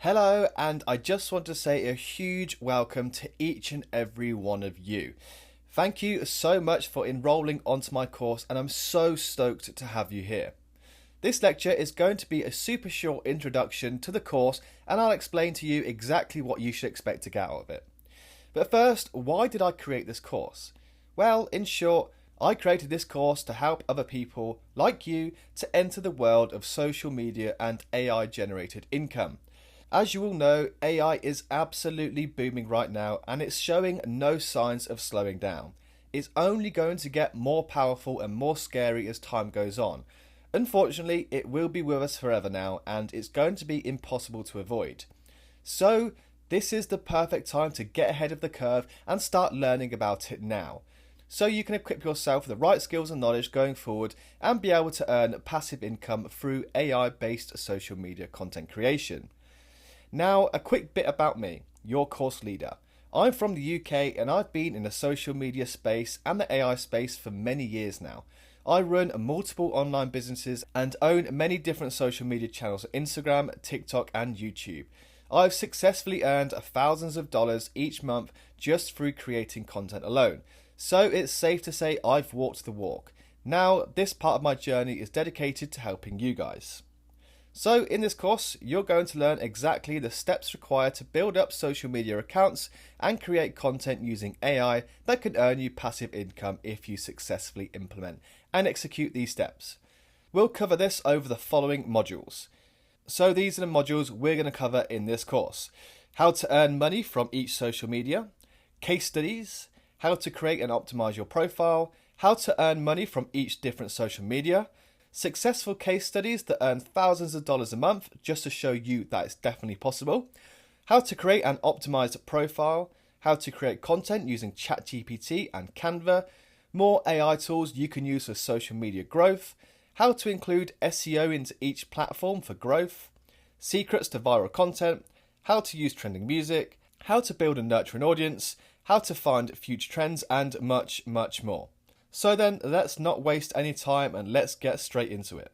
Hello, and I just want to say a huge welcome to each and every one of you. Thank you so much for enrolling onto my course, and I'm so stoked to have you here. This lecture is going to be a super short introduction to the course, and I'll explain to you exactly what you should expect to get out of it. But first, why did I create this course? Well, in short, I created this course to help other people like you to enter the world of social media and AI generated income. As you all know, AI is absolutely booming right now, and it's showing no signs of slowing down. It's only going to get more powerful and more scary as time goes on. Unfortunately, it will be with us forever now, and it's going to be impossible to avoid. So, this is the perfect time to get ahead of the curve and start learning about it now, so you can equip yourself with the right skills and knowledge going forward and be able to earn passive income through AI-based social media content creation. Now, a quick bit about me, your course leader. I'm from the UK and I've been in the social media space and the AI space for many years now. I run multiple online businesses and own many different social media channels on Instagram, TikTok and YouTube. I've successfully earned thousands of dollars each month just through creating content alone. So it's safe to say I've walked the walk. Now, this part of my journey is dedicated to helping you guys. So in this course, you're going to learn exactly the steps required to build up social media accounts and create content using AI that can earn you passive income if you successfully implement and execute these steps. We'll cover this over the following modules. So these are the modules we're going to cover in this course. How to earn money from each social media, case studies, how to create and optimize your profile, how to earn money from each different social media, successful case studies that earn thousands of dollars a month just to show you that it's definitely possible, how to create an optimized profile, how to create content using ChatGPT and Canva, more AI tools you can use for social media growth, how to include SEO into each platform for growth, secrets to viral content, how to use trending music, how to build and nurture an audience, how to find future trends, and much, much more. So then, let's not waste any time and let's get straight into it.